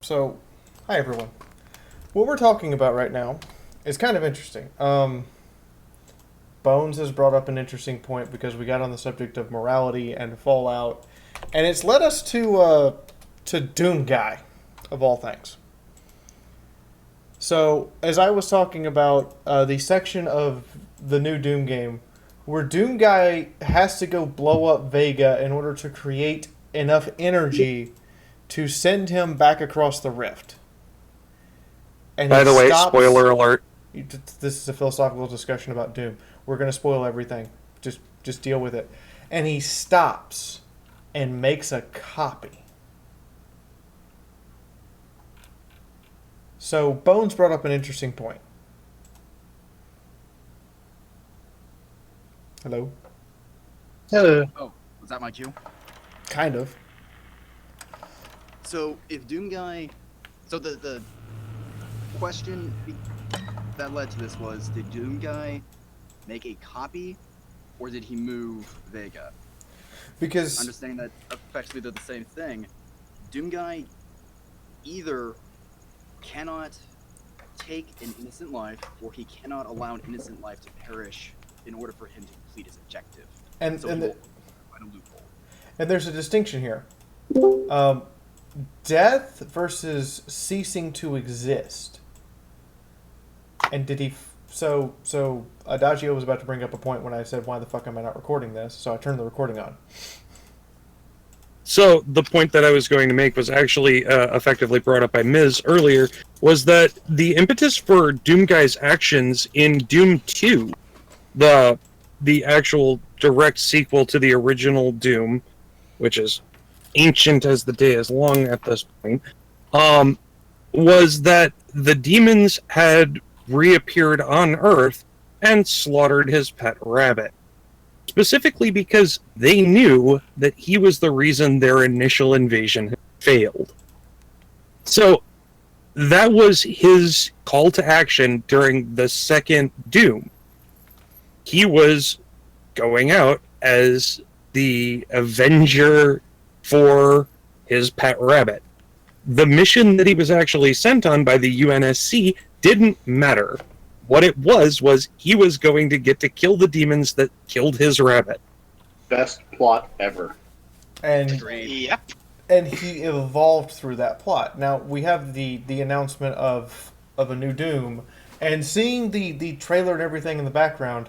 So, hi everyone. What we're talking about right now is kind of interesting. Bones has brought up an interesting point because we got on the subject of morality and Fallout, and it's led us to Doom Guy, of all things. So, as I was talking about the section of the new Doom game where Doom Guy has to go blow up Vega in order to create enough energy to send him back across the rift. And By the way, spoiler alert. This is a philosophical discussion about Doom. We're going to spoil everything. Just deal with it. And he stops and makes a copy. So Bones brought up an interesting point. Hello? Hello. Oh, was that my cue? Kind of. So, if Doom Guy... So, the question that led to this was, did Doom Guy make a copy, or did he move Vega? Because... Understanding that effectively they're the same thing, Doom Guy either cannot take an innocent life, or he cannot allow an innocent life to perish in order for him to complete his objective. And, so and, he'll find a loophole. And there's a distinction here. Death versus ceasing to exist. And did he... So Adagio was about to bring up a point when I said, why the fuck am I not recording this? So I turned the recording on. So the point that I was going to make was actually effectively brought up by Ms. earlier, was that the impetus for Doom Guy's actions in Doom 2, the actual direct sequel to the original Doom, which is ancient as the day is long at this point, was that the demons had reappeared on Earth and slaughtered his pet rabbit. Specifically because they knew that he was the reason their initial invasion had failed. So that was his call to action during the second Doom. He was going out as the avenger for his pet rabbit. The mission that he was actually sent on by the UNSC didn't matter. What it was he was going to get to kill the demons that killed his rabbit. Best plot ever. And Yep. and he evolved through that plot. Now we have the announcement of a new Doom, and seeing the trailer and everything in the background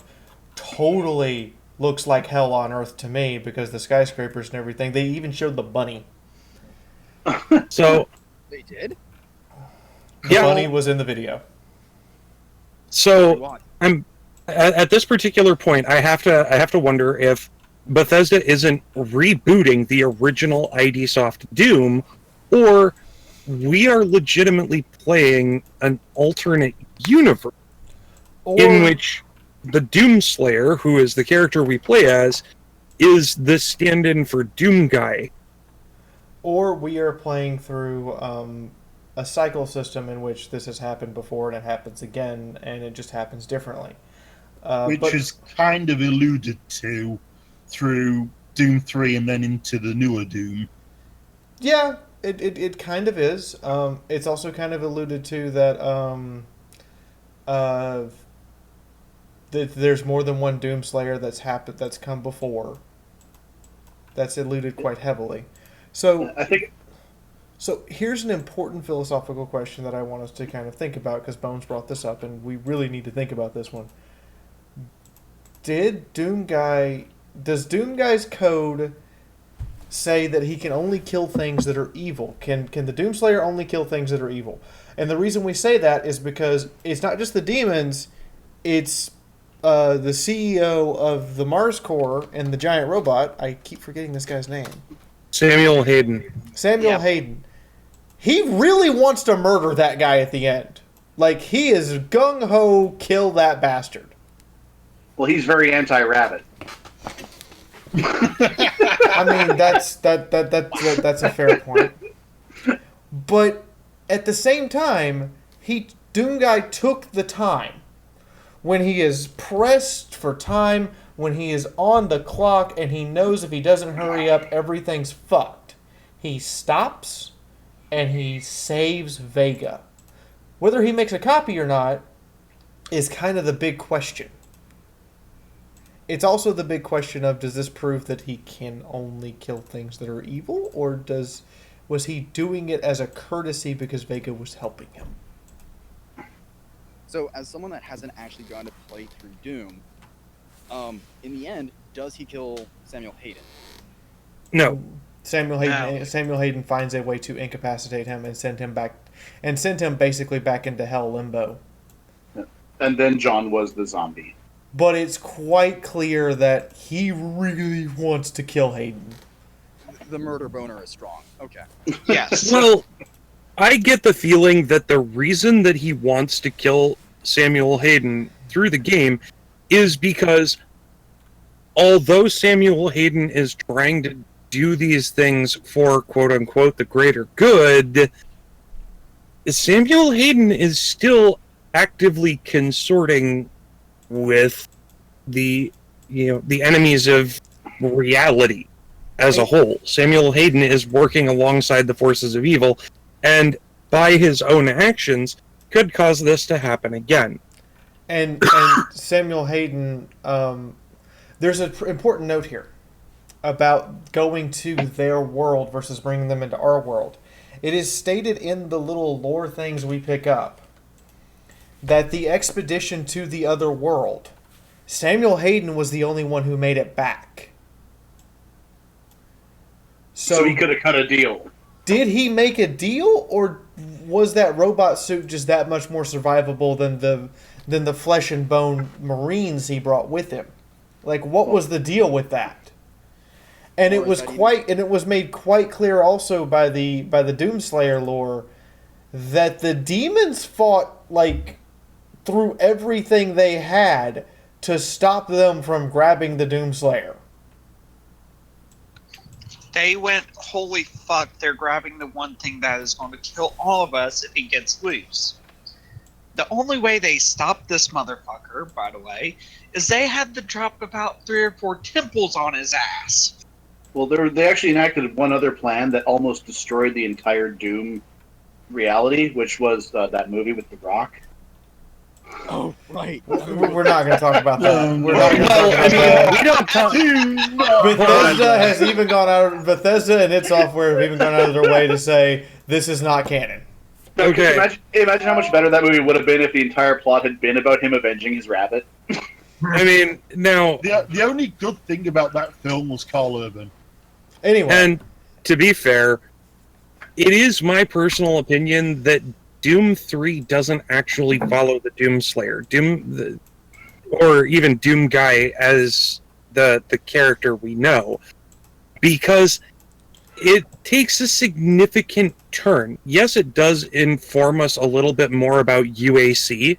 totally looks like hell on earth to me because the skyscrapers and everything. They even showed the bunny. So They did? The Yeah. bunny was in the video. So I'm at this particular point. I have to wonder if Bethesda isn't rebooting the original ID Soft Doom, or we are legitimately playing an alternate universe in which the Doom Slayer, who is the character we play as, is the stand-in for Doom Guy. Or we are playing through a cycle system in which this has happened before and it happens again, and it just happens differently. Which is kind of alluded to through Doom 3 and then into the newer Doom. Yeah, it kind of is. It's also kind of alluded to that that there's more than one Doomslayer that's come before. That's alluded quite heavily. So I think. So here's an important philosophical question that I want us to kind of think about, because Bones brought this up, and we really need to think about this one. Does Doom Guy's code say that he can only kill things that are evil? Can the Doomslayer only kill things that are evil? And the reason we say that is because it's not just the demons, it's the CEO of the Mars Corps and the giant robot. I keep forgetting this guy's name. Samuel Hayden. Samuel Hayden. He really wants to murder that guy at the end. Like, he is gung-ho kill that bastard. Well, he's very anti-rabbit. I mean, that's a fair point. But at the same time, Doomguy took the time. When he is pressed for time, when he is on the clock, and he knows if he doesn't hurry up, everything's fucked. He stops, and he saves Vega. Whether he makes a copy or not is kind of the big question. It's also the big question of, does this prove that he can only kill things that are evil, or was he doing it as a courtesy because Vega was helping him? So, as someone that hasn't actually gone to play through Doom, in the end, does he kill Samuel Hayden? No. Samuel Hayden finds a way to incapacitate him and send him basically back into hell limbo. And then John was the zombie. But it's quite clear that he really wants to kill Hayden. The murder boner is strong. Okay. Yes. Well, I get the feeling that the reason that he wants to kill Samuel Hayden through the game is because although Samuel Hayden is trying to do these things for quote-unquote the greater good, Samuel Hayden is still actively consorting with the enemies of reality as a whole. Samuel Hayden is working alongside the forces of evil, and by his own actions could cause this to happen again. And Samuel Hayden, there's an important note here about going to their world versus bringing them into our world. It is stated in the little lore things we pick up that the expedition to the other world, Samuel Hayden was the only one who made it back. So he could have cut a deal. Did he make a deal, or was that robot suit just that much more survivable than the flesh and bone Marines he brought with him? Like, what was the deal with that? And it was made quite clear also by the Doomslayer lore that the demons fought like through everything they had to stop them from grabbing the Doomslayer. They went, holy fuck, they're grabbing the one thing that is going to kill all of us if he gets loose. The only way they stopped this motherfucker, by the way, is they had to drop about 3 or 4 temples on his ass. Well, they actually enacted one other plan that almost destroyed the entire Doom reality, which was that movie with The Rock. Oh, right. We're not going to talk about that. We're not going to Well, talk about that. we don't talk. Bethesda and its software have even gone out of their way to say this is not canon. Okay. Imagine how much better that movie would have been if the entire plot had been about him avenging his rabbit. I mean, now... The only good thing about that film was Carl Urban. Anyway. And to be fair, it is my personal opinion that Doom 3 doesn't actually follow the Doomslayer. Or even Doomguy as the character we know. Because it takes a significant turn. Yes, it does inform us a little bit more about UAC.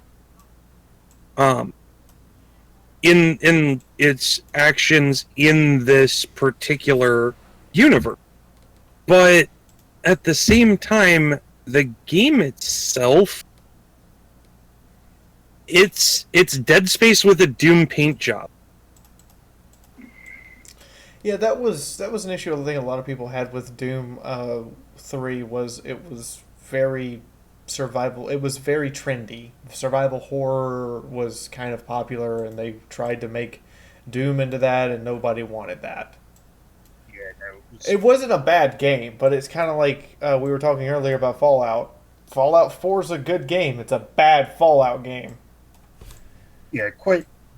In its actions in this particular universe. But at the same time, the game itself, it's Dead Space with a Doom paint job. Yeah, that was an issue I think a lot of people had with Doom 3 was it was very survival. It was very trendy. Survival horror was kind of popular, and they tried to make Doom into that, and nobody wanted that. Yeah, no. It wasn't a bad game, but it's kind of like we were talking earlier about Fallout. Fallout 4 is a good game. It's a bad Fallout game. Yeah,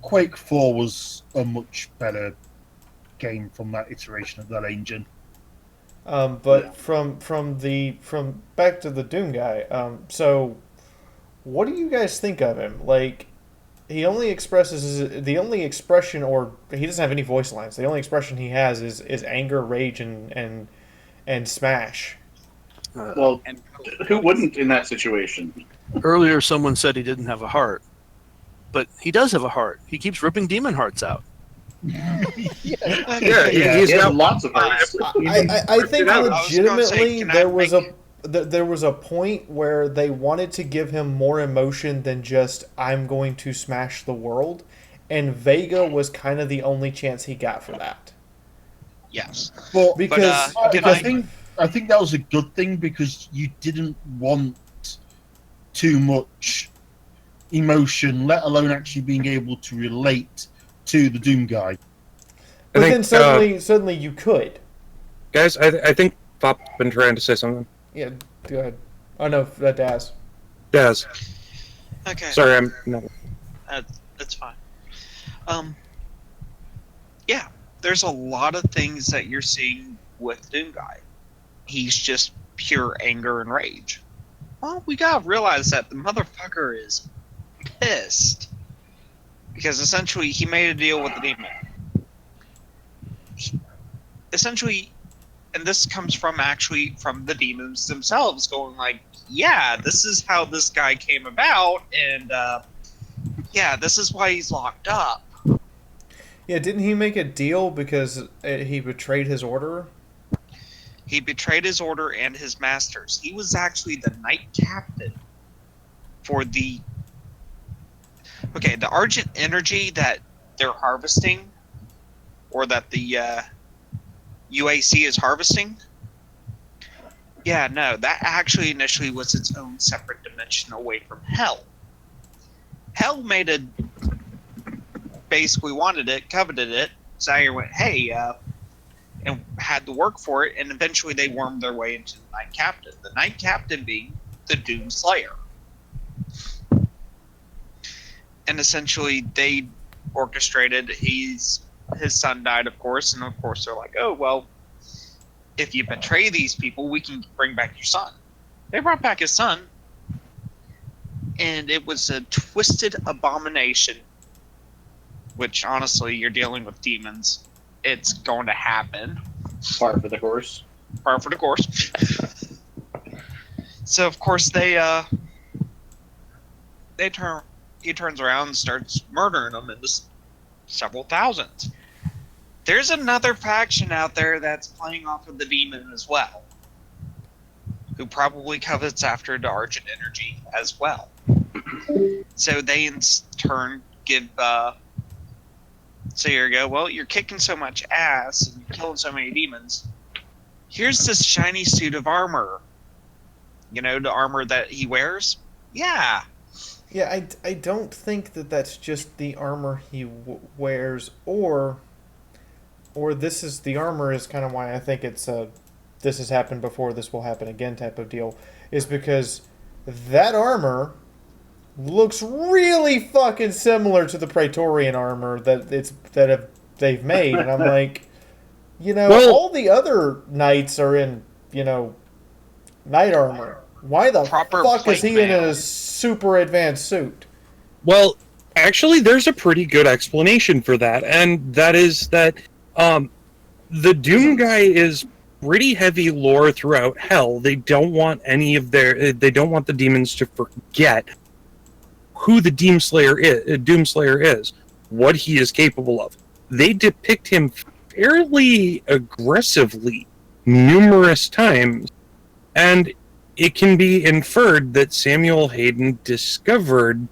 Quake 4 was a much better game from that iteration of that engine. But from back to the Doom guy. So, what do you guys think of him? Like, he only expresses the only expression, or he doesn't have any voice lines. The only expression he has is anger, rage, and smash. Well, who wouldn't in that situation? Earlier, someone said he didn't have a heart. but he does have a heart. He keeps ripping demon hearts out. Yeah, Yeah. he's He has got lots of hearts. I think out. I was gonna say, legitimately can I there was a point where they wanted to give him more emotion than just I'm going to smash the world, and Vega was kind of the only chance he got for that. Yes. But Because I think that was a good thing because you didn't want too much emotion, let alone actually being able to relate to the Doom guy. but think, then suddenly you could. Guys, I think Pop's been trying to say something. Yeah, go ahead. Oh no, that Daz. Daz. Okay. Sorry, I'm not. That's fine. Yeah, there's a lot of things that you're seeing with Doom Guy. He's just pure anger and rage. Well, we gotta realize that the motherfucker is pissed. Because essentially, he made a deal with the demon. Essentially, and this comes from the demons themselves going like, yeah, this is how this guy came about, and yeah, this is why he's locked up. Yeah, didn't he make a deal because he betrayed his order? He betrayed his order and his masters. He was actually the knight captain for the Argent energy that they're harvesting, or that the UAC is harvesting. Yeah, no, that actually initially was its own separate dimension away from Hell. Hell basically wanted it, coveted it. Zaire went, hey, and had to work for it, and eventually they wormed their way into the Knight Captain. The Knight Captain being the Doom Slayer. And essentially they orchestrated, his son died, of course, and of course they're like, oh, well, if you betray these people, we can bring back your son. They brought back his son, and it was a twisted abomination, which honestly, you're dealing with demons. It's going to happen. Par for the course. Par for the course. So of course he turns around and starts murdering them into several thousands. There's another faction out there that's playing off of the demon as well, who probably covets after the Argent energy as well. So they in turn give so here you go, well, you're kicking so much ass and you're killing so many demons. Here's this shiny suit of armor. You know, the armor that he wears? Yeah. Yeah, I don't think that that's just the armor he wears, or this is the armor is kind of why I think it's this has happened before, this will happen again type of deal, is because that armor looks really fucking similar to the Praetorian armor they've made, and I'm like, all the other knights are in, knight armor. Why the fuck is he in a super advanced suit? Well, actually, there's a pretty good explanation for that, and that is that the Doom guy is pretty heavy lore throughout Hell. They don't want they don't want the demons to forget who the Doom Slayer is, what he is capable of. They depict him fairly aggressively numerous times, and it can be inferred that Samuel Hayden discovered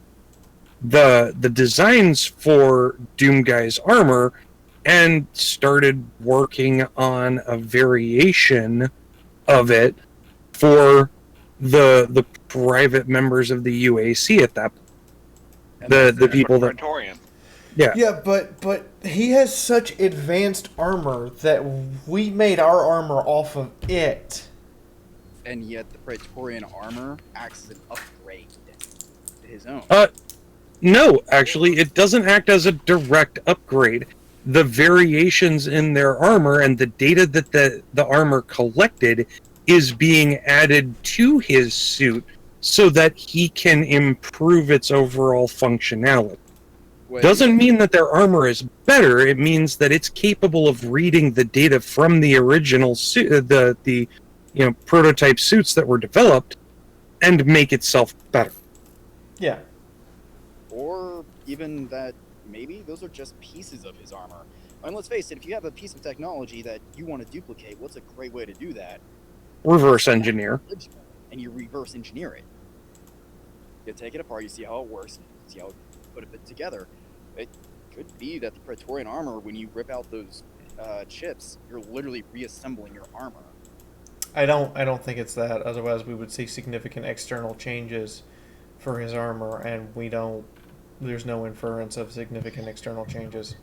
the designs for Doom Guy's armor and started working on a variation of it for the private members of the UAC at that point. The people that Yeah, but he has such advanced armor that we made our armor off of it. And yet the Praetorian armor acts as an upgrade to his own. No, actually, it doesn't act as a direct upgrade. The variations in their armor and the data that the armor collected is being added to his suit so that he can improve its overall functionality. Doesn't mean that their armor is better. It means that it's capable of reading the data from the original suit, the prototype suits that were developed, and make itself better. Yeah. Or even that maybe those are just pieces of his armor. I mean, let's face it, if you have a piece of technology that you want to duplicate, what's a great way to do that? Reverse engineer. And you reverse engineer it. You take it apart, you see how it works, see how it put it together. It could be that the Praetorian armor, when you rip out those chips, you're literally reassembling your armor. I don't think it's that. Otherwise, we would see significant external changes for his armor, and we don't. There's no inference of significant external changes.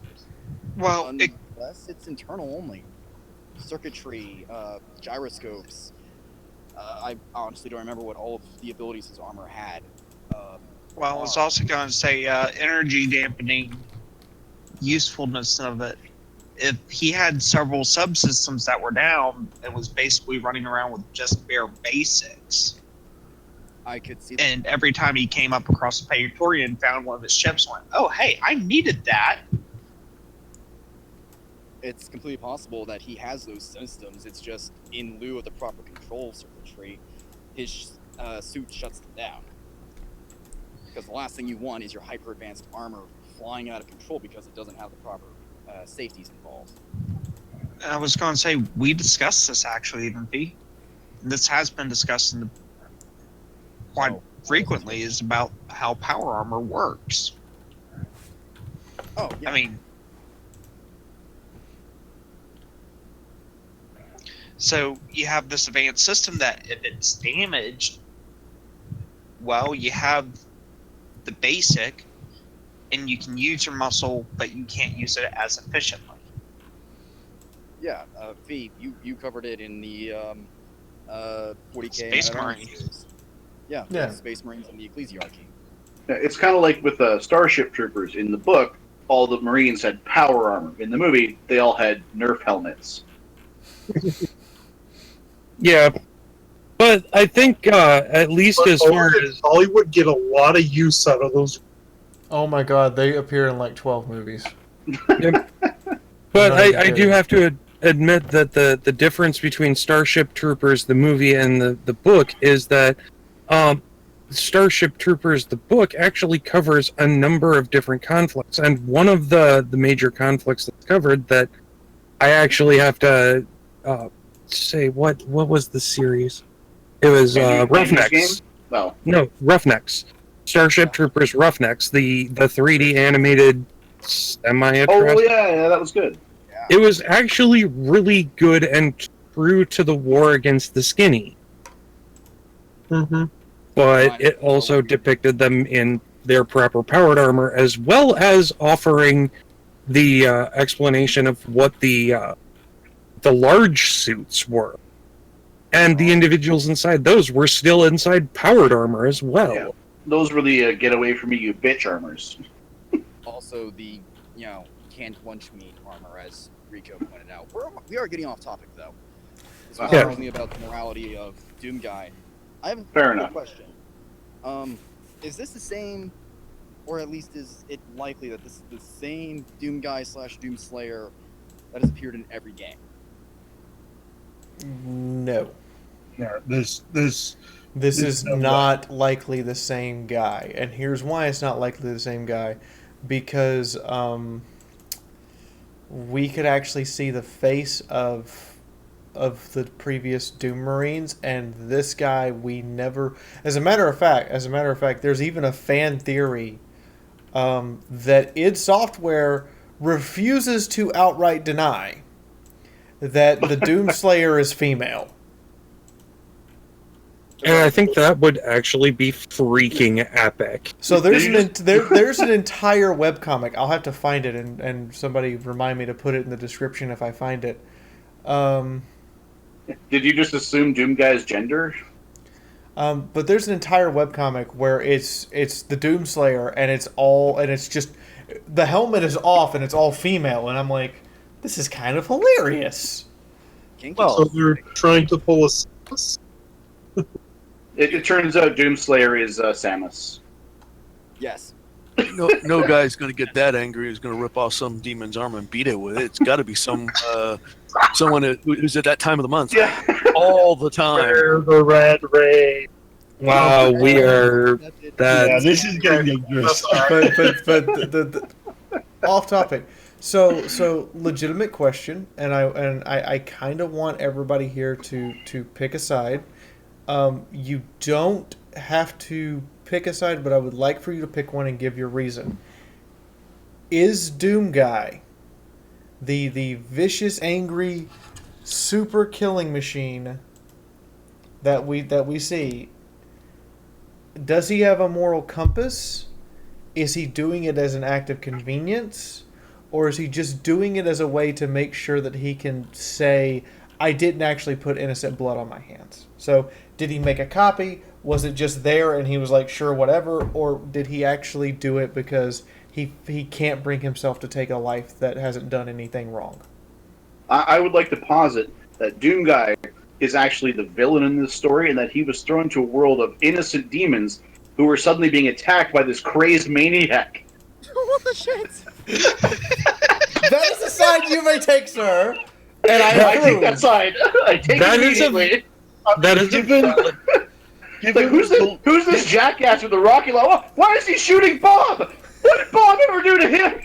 Well, Unless it's internal only. Circuitry, gyroscopes. I honestly don't remember what all of the abilities his armor had. well, I was also going to say energy dampening usefulness of it. If he had several subsystems that were down and was basically running around with just bare basics, I could see that. and every time he came up across a Praetorian and found one of his chips, went, "Oh, hey, I needed that." It's completely possible that he has those systems. It's just in lieu of the proper control circuitry, his suit shuts them down. Because the last thing you want is your hyper advanced armor flying out of control because it doesn't have the proper safeties involved. I was going to say, we discussed this actually, even V. This has been discussed in the quite frequently, is about how power armor works. Oh, yeah. I mean, so you have this advanced system that if it's damaged, well, you have the basic, and you can use your muscle, but you can't use it as efficiently. Yeah, V, you covered it in the 40K Space Advance Marines. series. Yeah, Yeah. the Space Marines and the Ecclesiarchy. Yeah, it's kind of like with the Starship Troopers. In the book, all the Marines had power armor. In the movie, they all had Nerf helmets. Yeah, but I think at least But as far over in as Hollywood get a lot of use out of those. Oh my God, they appear in like 12 movies. But Not even I do kidding. have to admit that the difference between Starship Troopers, the movie, and the book is that Starship Troopers, the book, actually covers a number of different conflicts. And one of the major conflicts that's covered that I actually have to say, what was the series? It was Roughnecks. Game? Well, No, Roughnecks. Starship Troopers Roughnecks, the 3D animated semi-attractive. oh yeah, that was good. It was actually really good and true to the war against the skinny, Mm-hmm. but it also depicted them in their proper powered armor, as well as offering the explanation of what the large suits were. And the individuals inside those were still inside powered armor as well. Yeah. Those were the get away from me, you bitch armors. Also, the canned lunch meat armor, as Rico pointed out. We are getting off topic though. This was Yeah. talking about the morality of Doom Guy. I have a Fair quick enough. question. Is this the same, or at least is it likely that this is the same Doom Guy / Doom Slayer that has appeared in every game? No. Yeah, there's This There's is no not likely the same guy. And here's why it's not likely the same guy. Because we could actually see the face of the previous Doom Marines, and this guy we never. As a matter of fact, there's even a fan theory that id Software refuses to outright deny that the Doom Slayer is female. And I think that would actually be freaking epic. So there's there's an entire webcomic. I'll have to find it, and somebody remind me to put it in the description if I find it. Did you just assume Doom Guy's gender? But there's an entire webcomic where it's the Doom Slayer, and it's just the helmet is off and it's all female, and I'm like, this is kind of hilarious. so they're trying to pull us. It turns out Doomslayer is Samus. Yes. No guy's going to get that angry who's going to rip off some demon's armor and beat it with it. It's got to be someone who's at that time of the month Yeah. all the time. They're the Red Ray. Wow, we are that. Yeah, this is getting dangerous. but the off topic. So legitimate question, and I kind of want everybody here to pick a side. You don't have to pick a side, but I would like for you to pick one and give your reason. Is Doom Guy the vicious, angry, super killing machine that we see? Does he have a moral compass? Is he doing it as an act of convenience? Or is he just doing it as a way to make sure that he can say, I didn't actually put innocent blood on my hands? So, did he make a copy? Was it just there and he was like, sure, whatever? Or did he actually do it because he can't bring himself to take a life that hasn't done anything wrong? I would like to posit that Doom Guy is actually the villain in this story, and that he was thrown to a world of innocent demons who were suddenly being attacked by this crazed maniac. What the shit? That is the side you may take, sir. And I take that side. I take it immediately. That is Given Like, who's this jackass with the rocket launcher? Why is he shooting Bob? What did Bob ever do to him?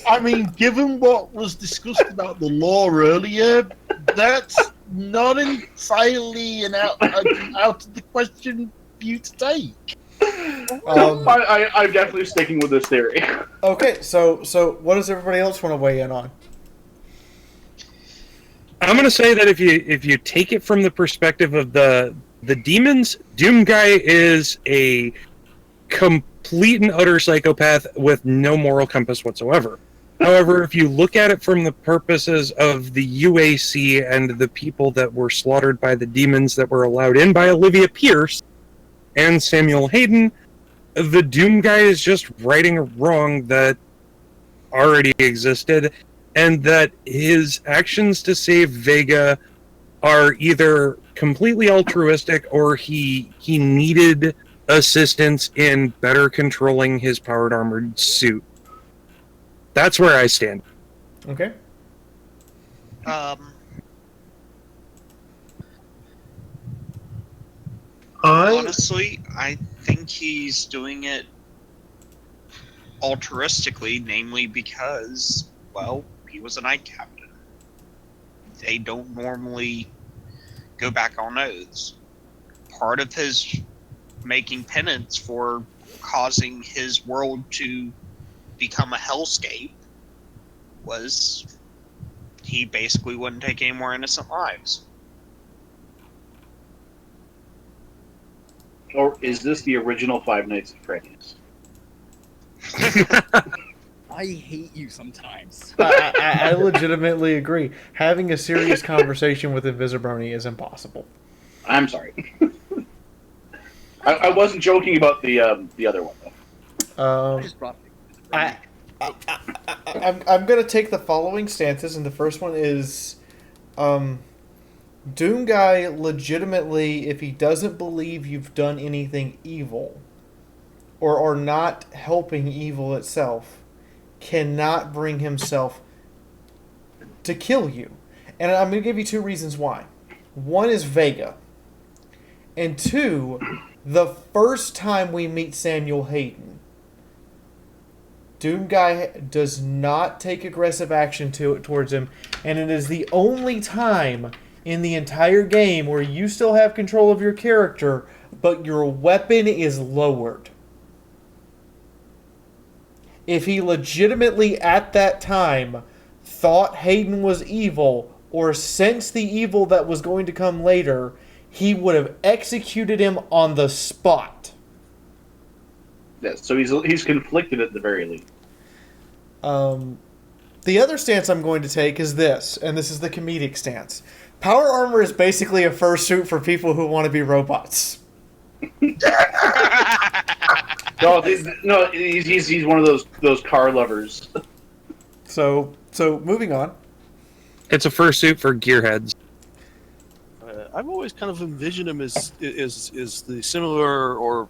I mean, given what was discussed about the law earlier, that's not entirely an out of the question for you to take. I'm definitely sticking with this theory. Okay, so what does everybody else want to weigh in on? I'm gonna say that if you take it from the perspective of the demons, Doom Guy is a complete and utter psychopath with no moral compass whatsoever. However, if you look at it from the purposes of the UAC and the people that were slaughtered by the demons that were allowed in by Olivia Pierce and Samuel Hayden, the Doom Guy is just righting a wrong that already existed, and that his actions to save Vega are either completely altruistic or he needed assistance in better controlling his powered armored suit. That's where I stand. Okay. Honestly, I think he's doing it altruistically, namely because, well, he was a knight captain. They don't normally go back on oaths. Part of his making penance for causing his world to become a hellscape was he basically wouldn't take any more innocent lives. Or is this the original Five Nights at Freddy's? I hate you sometimes. I legitimately agree. Having a serious conversation with Invisibrony is impossible. I'm sorry. I wasn't joking about the other one though. I just brought I'm going to take the following stances, and the first one is Doom Guy legitimately, if he doesn't believe you've done anything evil or are not helping evil itself, cannot bring himself to kill you. And I'm going to give you two reasons why. One is Vega. And two, the first time we meet Samuel Hayden, Doom Guy does not take aggressive action towards him, and it is the only time in the entire game where you still have control of your character, but your weapon is lowered. If he legitimately at that time thought Hayden was evil or sensed the evil that was going to come later, he would have executed him on the spot. Yes, so he's conflicted at the very least. The other stance I'm going to take is this, and this is the comedic stance. Power armor is basically a fursuit for people who want to be robots. No, he's one of those car lovers. So moving on. It's a fursuit for gearheads. I've always kind of envisioned him as the similar or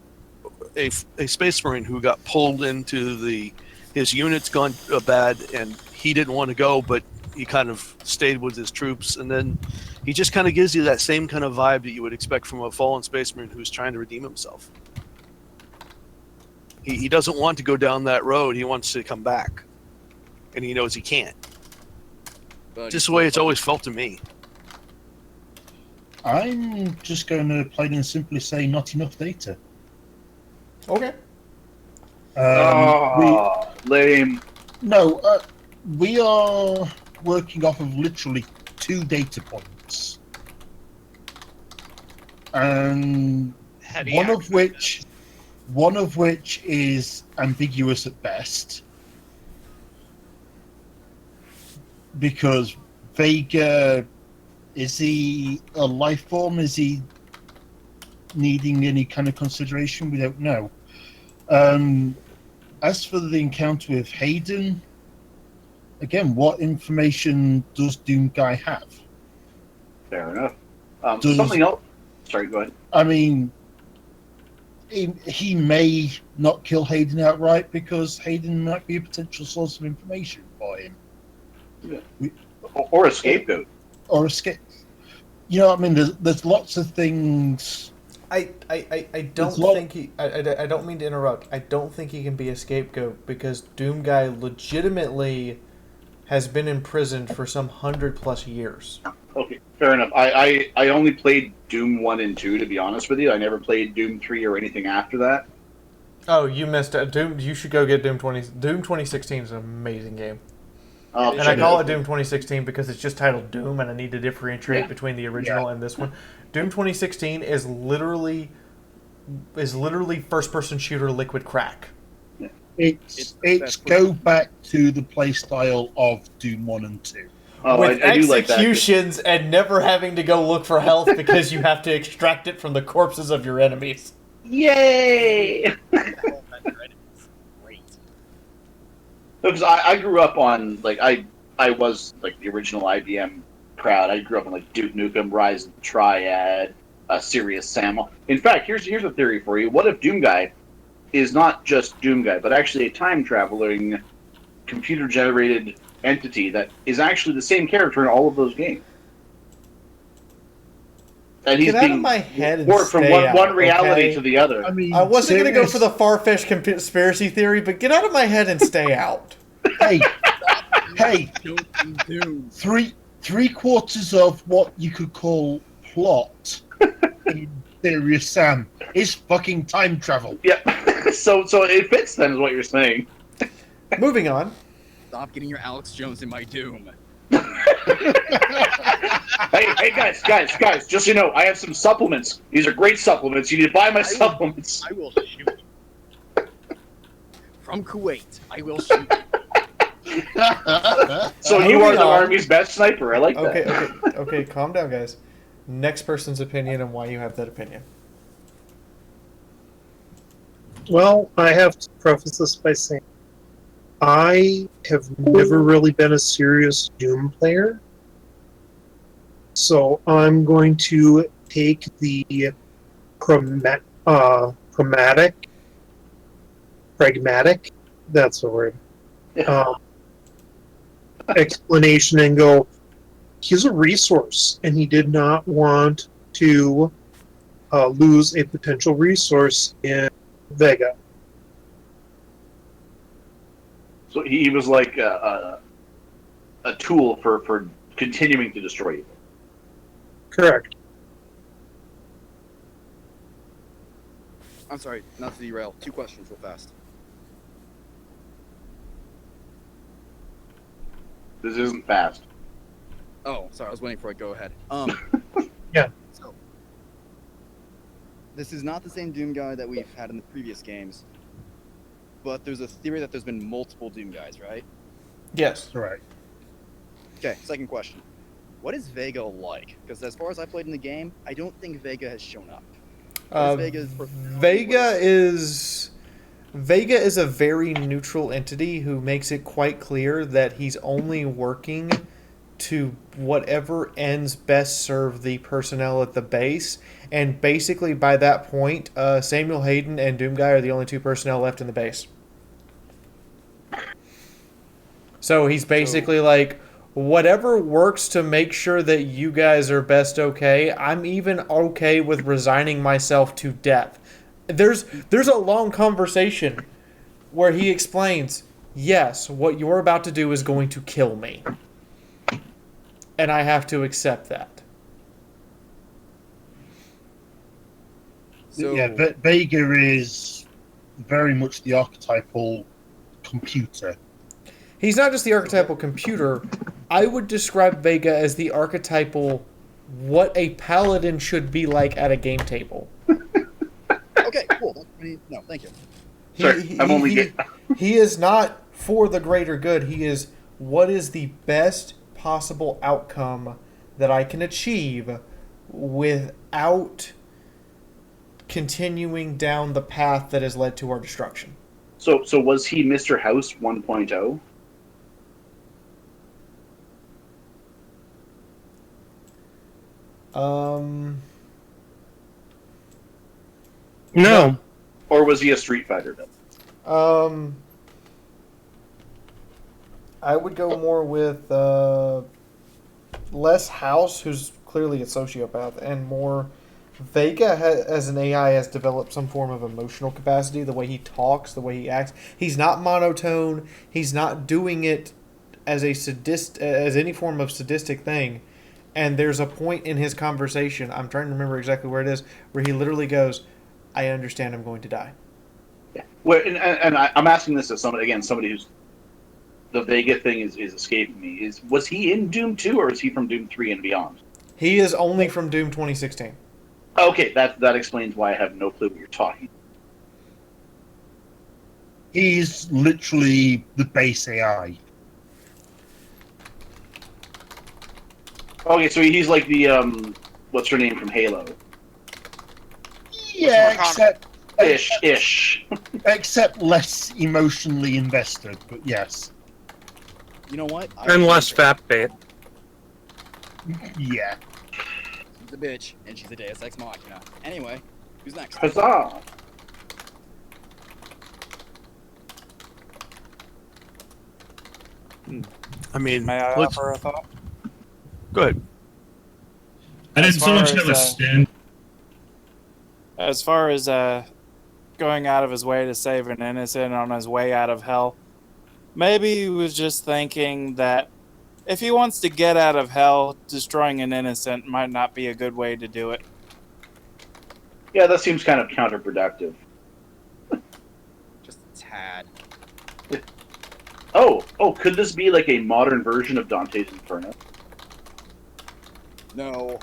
a space marine who got pulled into his unit's gone bad and he didn't want to go, but he kind of stayed with his troops, and then he just kind of gives you that same kind of vibe that you would expect from a fallen spaceman who's trying to redeem himself. He doesn't want to go down that road. He wants to come back, and he knows he can't. But Just the way it's always felt to me. I'm just going to plain and simply say not enough data. Okay. Lame. We are working off of literally 2 data points, and Heady one accident. of which is ambiguous at best, because Vega, is he a life form? Is he needing any kind of consideration? We don't know. As for the encounter with Hayden, again, what information does Doomguy have? Fair enough. Does- Something else. Sorry, go ahead. I mean, he may not kill Hayden outright because Hayden might be a potential source of information for him. Or a scapegoat. Or escape. You know what I mean? There's lots of things. I don't There's lot- think he. I don't mean to interrupt. I don't think he can be a scapegoat because Doomguy legitimately has been imprisoned for some 100+ years. Okay, fair enough. I only played Doom 1 and 2, to be honest with you. I never played Doom 3 or anything after that. Oh, you missed it. Doom. You should go get Doom 20. Doom 2016 is an amazing game. And I call it Doom 2016 because it's just titled Doom, and I need to differentiate between the original and this one. Doom 2016 is literally first-person shooter liquid crack. It's go back to the playstyle of Doom 1 and 2. Oh, With I do like that. executions and never having to go look for health because you have to extract it from the corpses of your enemies. Yay! Great. Because I grew up on, like, I was, like, the original IBM crowd. I grew up on, like, Duke Nukem, Rise of the Triad, Serious Sam. In fact, here's a theory for you. What if Doomguy is not just Doomguy, but actually a time-traveling, computer-generated entity that is actually the same character in all of those games? And he's Get out of being my head and warped from stay one out, reality okay? to the other. I mean, I wasn't going to go serious- for the far-fetched conspiracy theory, but get out of my head and stay out. Hey, Doom. three quarters of what you could call plot in Serious Sam is fucking time travel. Yeah, so it fits then, is what you're saying. Moving on. Stop getting your Alex Jones in my Doom. Hey, guys, just so you know, I have some supplements. These are great supplements. You need to buy my supplements. I will shoot you. From Kuwait, I will shoot you. So you Moving are the on. Army's best sniper. I like that. Okay, calm down, guys. Next person's opinion and why you have that opinion. Well, I have to preface this by saying I have never really been a serious Doom player. So I'm going to take the pragmatic, that's the word, explanation and go, he's a resource, and he did not want to lose a potential resource in Vega. So he was like a tool for continuing to destroy you. Correct. I'm sorry, not to derail. 2 questions real fast. This isn't fast. Oh, sorry, I was waiting for it. Go ahead. Yeah. So, this is not the same Doom guy that we've had in the previous games, but there's a theory that there's been multiple Doom guys, right? Yes. Right. Okay. Okay, second question. What is Vega like? Because as far as I played in the game, I don't think Vega has shown up. Vega is a very neutral entity who makes it quite clear that he's only working to whatever ends best serve the personnel at the base. And basically by that point, Samuel Hayden and Doomguy are the only 2 personnel left in the base. So he's basically like, whatever works to make sure that you guys are best okay. I'm even okay with resigning myself to death. There's a long conversation where he explains, yes, what you're about to do is going to kill me. And I have to accept that. So, Yeah, Vega is very much the archetypal computer. He's not just the archetypal computer. I would describe Vega as the archetypal what a paladin should be like at a game table. okay, cool. No, thank you. He is not for the greater good. He is what is the best possible outcome that I can achieve without continuing down the path that has led to our destruction. So was he Mr. House 1.0? No. Or was he a Street Fighter villain? I would go more with less House, who's clearly a sociopath, and more Vega as an AI has developed some form of emotional capacity, the way he talks, the way he acts. He's not monotone. He's not doing it as as any form of sadistic thing. And there's a point in his conversation, I'm trying to remember exactly where it is, where he literally goes, I understand I'm going to die. Yeah. Well, and I'm asking this as somebody who's the Vega thing is escaping me. Was he in Doom 2 or is he from Doom 3 and beyond? He is only from Doom 2016. Okay, that explains why I have no clue what you're talking. He's literally the base AI. Okay, so he's like the what's her name from Halo? Yeah, Ish. Except less emotionally invested, but yes. You know what? And less fat bait. Yeah. She's a bitch, and she's a Deus Ex Machina. Anyway, who's next? Huzzah! I mean, May I offer a thought? good. I didn't As so far much as, have a stand. As far as going out of his way to save an innocent on his way out of hell, maybe he was just thinking that if he wants to get out of hell, destroying an innocent might not be a good way to do it. Yeah, that seems kind of counterproductive. Just a tad. Oh, could this be like a modern version of Dante's Inferno? No.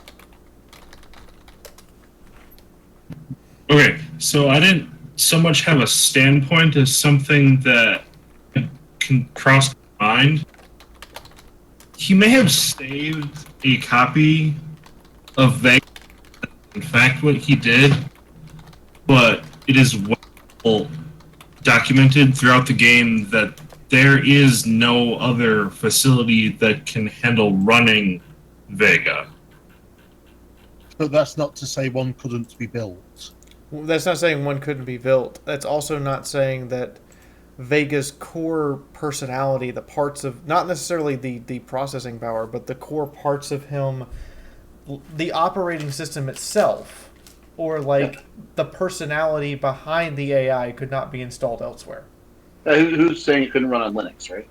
Okay, so I didn't so much have a standpoint as something that can cross my mind. He may have saved a copy of Vega, in fact, what he did, but it is well documented throughout the game that there is no other facility that can handle running Vega. But that's not to say one couldn't be built. Well, that's not saying one couldn't be built. That's also not saying that Vega's core personality, the parts of, not necessarily the processing power, but the core parts of him, the operating system itself, or like the personality behind the AI could not be installed elsewhere. Who's saying it couldn't run on Linux, right?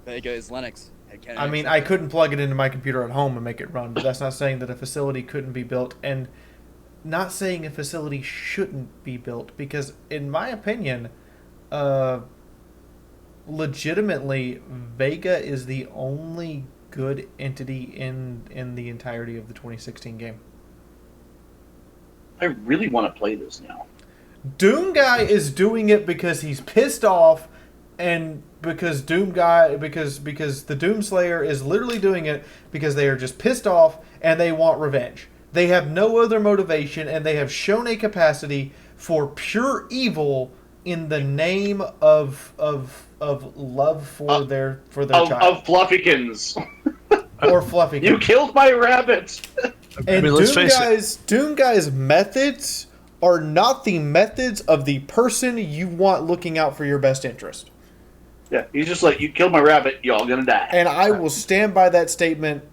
Vega is Linux. I mean, I couldn't plug it into my computer at home and make it run, but that's not saying that a facility couldn't be built, and not saying a facility shouldn't be built, because in my opinion, legitimately, Vega is the only good entity in the entirety of the 2016 game. I really want to play this now. Doom Guy is doing it because he's pissed off, and because the Doom Slayer is literally doing it because they are just pissed off and they want revenge. They have no other motivation, and they have shown a capacity for pure evil in the name of love for their child. Of Fluffykins. Or Fluffykins. You killed my rabbit. And let's face it. Doom Guy's methods are not the methods of the person you want looking out for your best interest. Yeah, he's just like, you killed my rabbit, y'all gonna die. And I will stand by that statement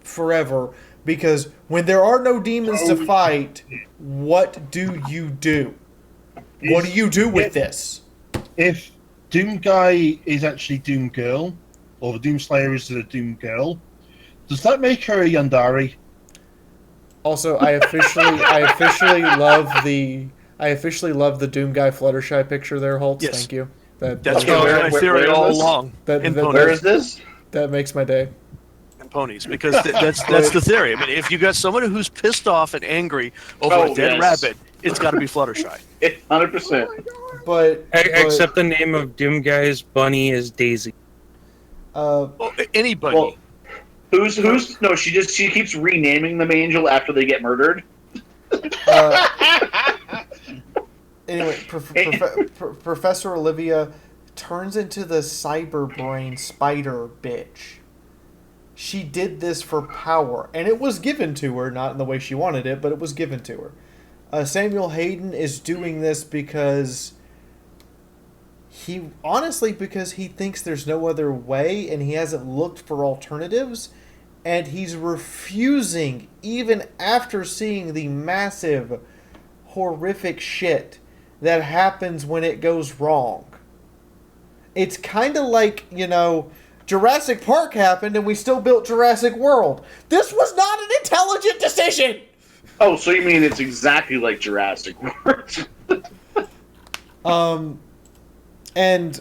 forever, because when there are no demons to fight, what do you do? What do you do with this? If Doom Guy is actually Doom Girl, or the Doom Slayer is the Doom Girl, does that make her a Yandari? Also, I officially love the Doom Guy Fluttershy picture there, Holtz. Yes. Thank you. That's That's Okay, been where- my theory where is all this? along. That- in that- ponies. Where is this? that makes my day. And ponies, because that's the theory. I mean, if you got someone who's pissed off and angry over Oh, a dead yes. rabbit, it's got to be Fluttershy. 100%. But Except the name of Doom Guy's bunny is Daisy. Well, anybody. Well, who's no? She keeps renaming them Angel after they get murdered. Anyway, Professor Olivia turns into the cyber brain spider bitch. She did this for power, and it was given to her, not in the way she wanted it, but it was given to her. Samuel Hayden is doing this because because he thinks there's no other way, and he hasn't looked for alternatives, and he's refusing, even after seeing the massive, horrific shit that happens when it goes wrong. It's kind of like, Jurassic Park happened and we still built Jurassic World. This was not an intelligent decision! Oh, so you mean it's exactly like Jurassic World? And...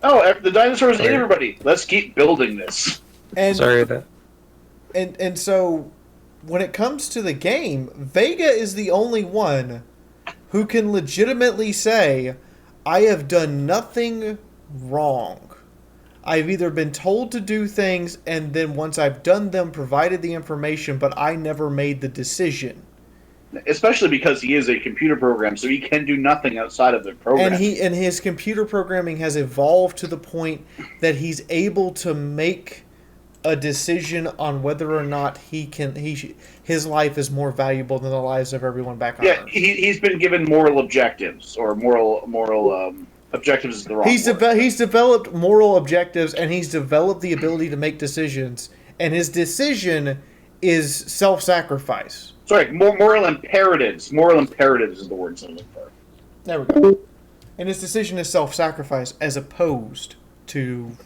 Oh, the dinosaurs ate Sorry. everybody. Let's keep building this. And, Sorry that. And so, when it comes to the game, Vega is the only one who can legitimately say, I have done nothing wrong. I've either been told to do things, and then once I've done them, provided the information, but I never made the decision. Especially because he is a computer program, so he can do nothing outside of the program. And his computer programming has evolved to the point that he's able to make a decision on whether or not his life is more valuable than the lives of everyone back on Earth. He's been given moral objectives, or moral objectives is the wrong word. He's developed moral objectives, and he's developed the ability to make decisions, and his decision is self-sacrifice. Sorry, moral imperatives. Moral imperatives is the word I'm looking for. There we go. And his decision is self-sacrifice, as opposed to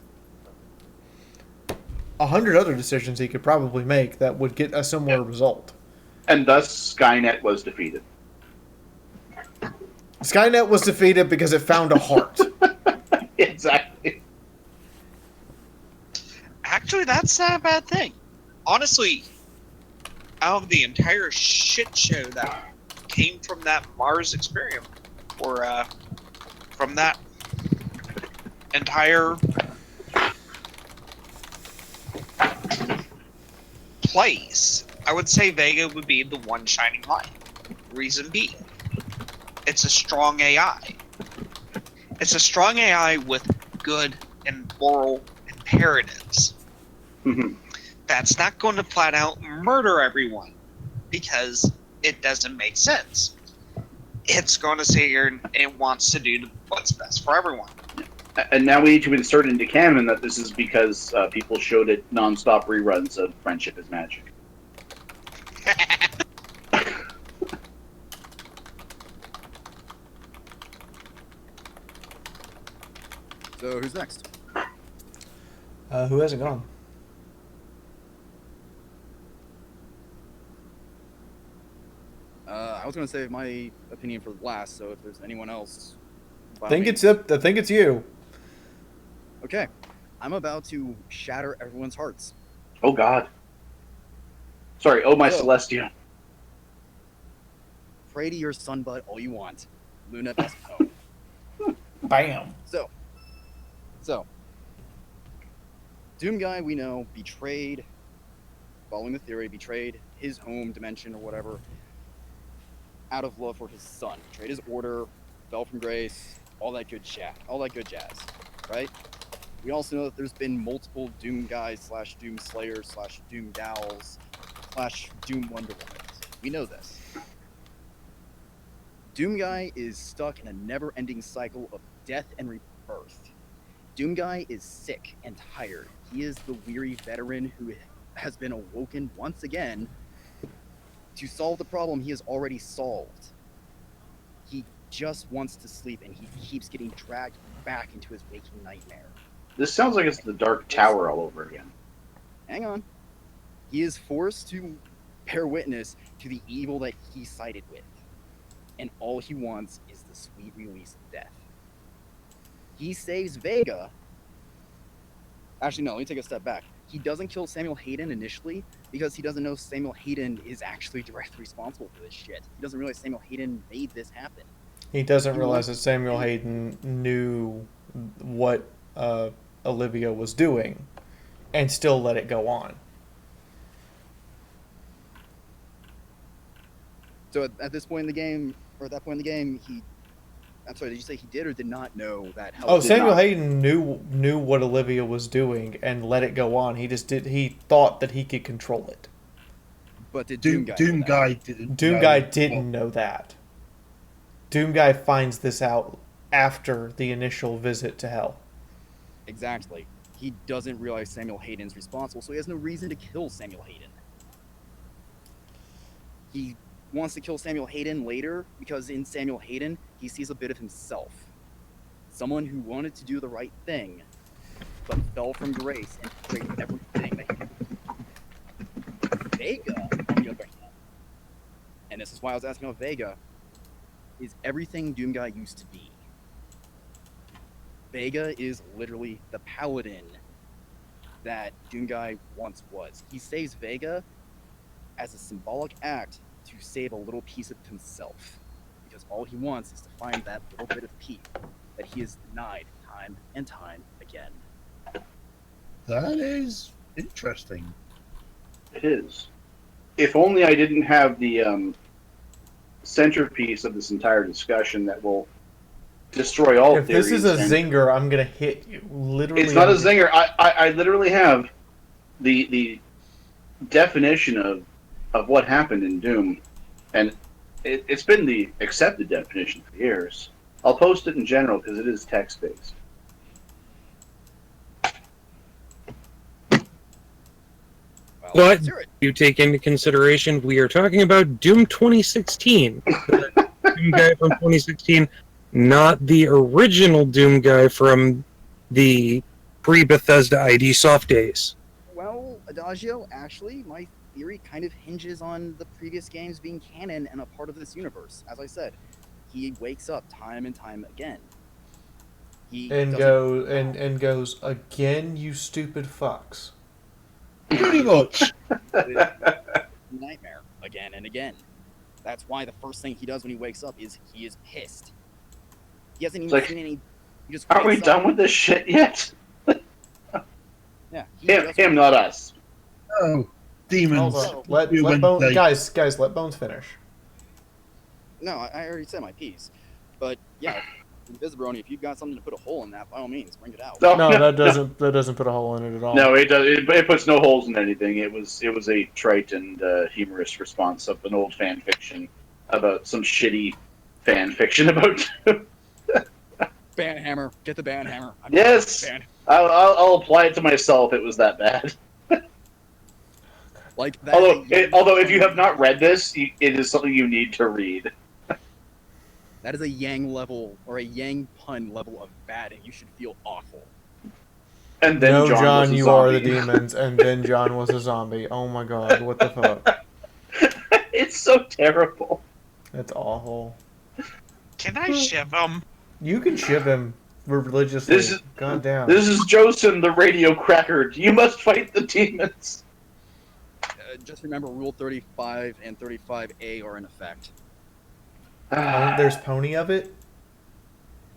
100 other decisions he could probably make that would get a similar result. And thus, Skynet was defeated. Skynet was defeated because it found a heart. Exactly. Actually, that's not a bad thing. Honestly, out of the entire shit show that came from that Mars experiment, or from that entire place, I would say Vega would be the one shining light. Reason being, it's a strong AI. It's a strong AI with good and moral imperatives. Mhm. That's not going to flat out murder everyone, because it doesn't make sense. It's going to sit here and it wants to do what's best for everyone. And now we need to insert into canon that this is because people showed it non-stop reruns of Friendship is Magic. So who's next? Who hasn't gone? I was going to save my opinion for last, so if there's anyone else... I think it's you. Okay. I'm about to shatter everyone's hearts. Oh God. Sorry, oh my So- Celestia. Pray to your sunbutt all you want. Luna best home. Bam. So, Doom Guy, we know, betrayed, following the theory, betrayed his home dimension or whatever, out of love for his son. Betrayed his order, fell from grace, all that good jazz, right? We also know that there's been multiple Doom Guys / Doom Slayers / Doom Gals / Doom Wonder Womans. We know this. Doom Guy is stuck in a never-ending cycle of death and rebirth. Doomguy is sick and tired. He is the weary veteran who has been awoken once again to solve the problem he has already solved. He just wants to sleep, and he keeps getting dragged back into his waking nightmare. This sounds like it's the Dark Tower all over again. Hang on. He is forced to bear witness to the evil that he sided with, and all he wants is the sweet release of death. He saves Vega. Actually, no, let me take a step back. He doesn't kill Samuel Hayden initially because he doesn't know Samuel Hayden is actually directly responsible for this shit. He doesn't realize Samuel Hayden made this happen. He doesn't realize that Samuel Hayden knew what Olivia was doing and still let it go on. So at this point in the game, or at that point in the game, I'm sorry, did you say he did or did not know that Hell did Samuel not? Hayden knew what Olivia was doing and let it go on. He thought that he could control it. But did Doomguy didn't. Doomguy didn't know that. Doomguy finds this out after the initial visit to Hell. Exactly. He doesn't realize Samuel Hayden's responsible, so he has no reason to kill Samuel Hayden. He wants to kill Samuel Hayden later because in Samuel Hayden, he sees a bit of himself. Someone who wanted to do the right thing, but fell from grace and betrayed everything that he did. Vega, on the other hand, and this is why I was asking about Vega, is everything Doomguy used to be. Vega is literally the paladin that Doomguy once was. He saves Vega as a symbolic act to save a little piece of himself, because all he wants is to find that little bit of peace that he is denied time and time again. That is interesting. It is. If only I didn't have the centerpiece of this entire discussion that will destroy all If theories. this is a zinger, I'm gonna hit you. Literally, It's not a zinger. I literally have the definition of what happened in Doom, and it's been the accepted definition for years. I'll post it in general because it is text-based. But you take into consideration, we are talking about Doom 2016. Doom guy from 2016, not the original Doom guy from the pre-Bethesda ID soft days. Well, Adagio, actually, my theory kind of hinges on the previous games being canon and a part of this universe. As I said, he wakes up time and time again. And goes again, you stupid fucks. Pretty much. Nightmare again and again. That's why the first thing he does when he wakes up is he is pissed. He hasn't even seen any. He just aren't we wakes done up. with this shit yet? Yeah, him, not us. Oh, demons. Let Bones, guys, let Bones finish. No, I already said my piece. But yeah, Invisibrony, if you've got something to put a hole in that, by all means, bring it out. No, that doesn't put a hole in it at all. No, it does. It puts no holes in anything. It was a trite and humorous response of an old fan fiction about some shitty fan fiction about. Banhammer, get the banhammer. Yes, I'll apply it to myself. It was that bad. Like that. Although if you have not read this, it is something you need to read. That is a Yang level or a Yang pun level of bad, and you should feel awful. And then no, John, was a you zombie. are the demons, and then John was a zombie. Oh my god, what the fuck? It's so terrible. It's awful. Can I shiv him? You can shiv him religiously. God damn. This is Joseph the radio cracker. You must fight the demons. Just remember, Rule 35 and 35A are in effect. There's pony of it.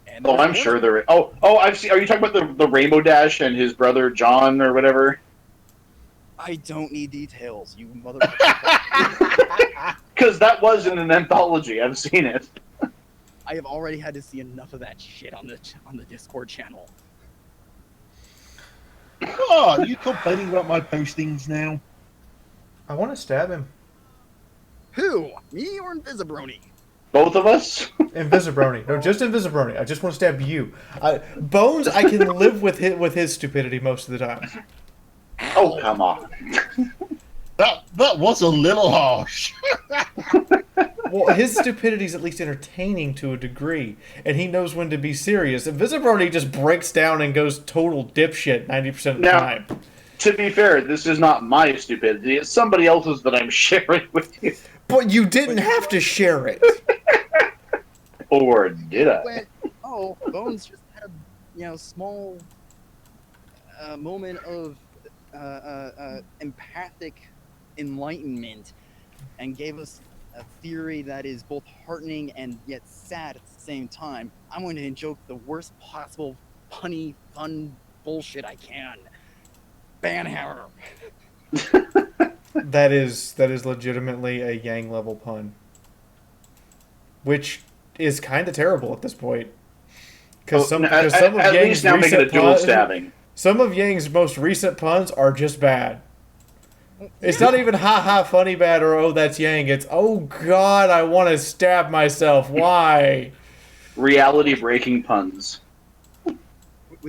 And I'm sure there is. I've seen. Are you talking about the Rainbow Dash and his brother John or whatever? I don't need details, you motherfucker. Because that was in an anthology. I've seen it. I have already had to see enough of that shit on the Discord channel. Oh, are you complaining about my postings now? I want to stab him. Who? Me or Invisibrony? Both of us? Invisibrony. No, just Invisibrony. I just want to stab you. Bones, I can live with his stupidity most of the time. Oh, come on. That was a little harsh. Well, his stupidity is at least entertaining to a degree, and he knows when to be serious. Invisibrony just breaks down and goes total dipshit 90% of the time. To be fair, this is not my stupidity. It's somebody else's that I'm sharing with you. But you didn't have to share it. Or did I? Bones just had a small moment of empathic enlightenment and gave us a theory that is both heartening and yet sad at the same time. I'm going to invoke the worst possible punny, fun bullshit I can. Banhammer. That is legitimately a Yang level pun, which is kind of terrible at this point. Because some of Yang's now make it a recent dual stabbing. Some of Yang's most recent puns are just bad. It's not even ha funny bad or oh that's Yang. It's oh god I want to stab myself. Why? Reality breaking puns.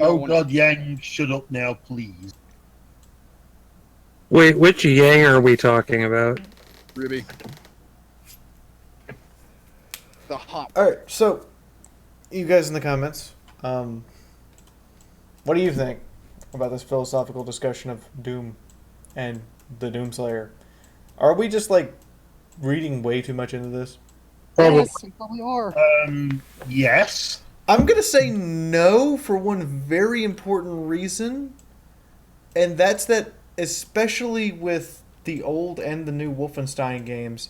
Oh god, Yang, shut up now, please. Wait, which Yang are we talking about? Ruby. The hop. Alright, so you guys in the comments, what do you think about this philosophical discussion of Doom and the Doomslayer? Are we just reading way too much into this? Yes, we probably are. Yes. I'm gonna say no for one very important reason, and that's that especially with the old and the new Wolfenstein games,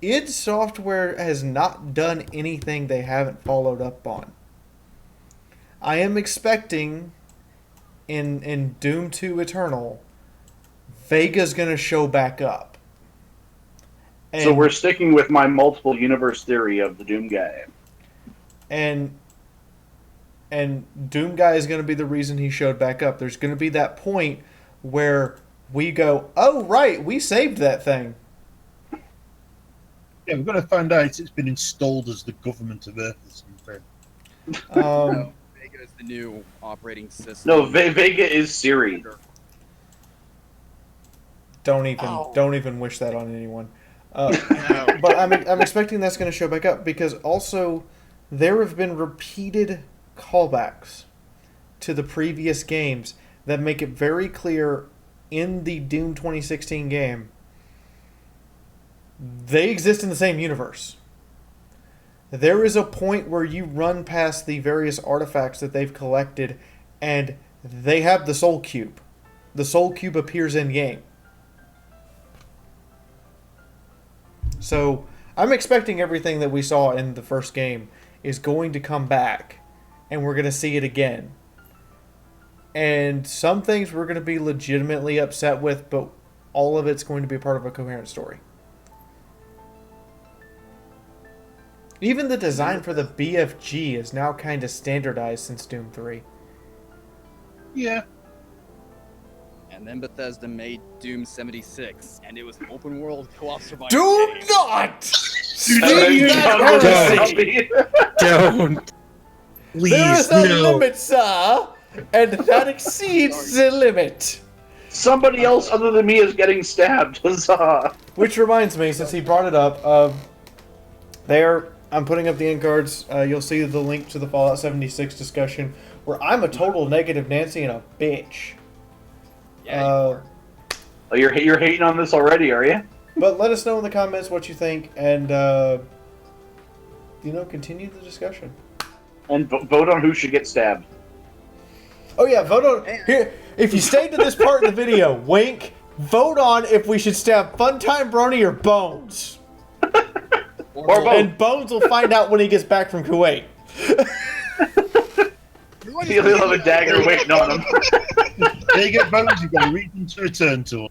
id Software has not done anything they haven't followed up on. I am expecting in Doom 2 Eternal, Vega's going to show back up. And, so we're sticking with my multiple universe theory of the Doom guy. And Doom guy is going to be the reason he showed back up. There's going to be that point where we go, oh, right, we saved that thing. Yeah, we've got to find out it's been installed as the government of Earth or something. No, Vega is the new operating system. No, Vega is Siri. Don't even wish that on anyone. But I'm expecting that's going to show back up because also there have been repeated callbacks to the previous games that make it very clear in the Doom 2016 game they exist in the same universe. There is a point where you run past the various artifacts that they've collected and they have the Soul Cube. The Soul Cube appears in game. So I'm expecting everything that we saw in the first game is going to come back and we're going to see it again. And some things we're going to be legitimately upset with, but all of it's going to be part of a coherent story. Even the design for the BFG is now kind of standardized since Doom 3. Yeah. And then Bethesda made Doom 76, and it was an open world co-op survival Do game. not! Don't. Please, There is a no. limit, sir, and that exceeds the limit. Somebody else other than me is getting stabbed. Huzzah. Which reminds me, since he brought it up, I'm putting up the end cards. You'll see the link to the Fallout 76 discussion, where I'm a total negative Nancy and a bitch. Yeah, Oh, you're hating on this already, are you? But let us know in the comments what you think, and continue the discussion. And vote on who should get stabbed. Oh yeah, vote on here. If you stayed to this part of the video, wink. Vote on if we should stab Funtime Brony or Bones. Or both. And Bones will find out when he gets back from Kuwait. He'll have a dagger waiting on him. They get bones, you've got a reason to return to them.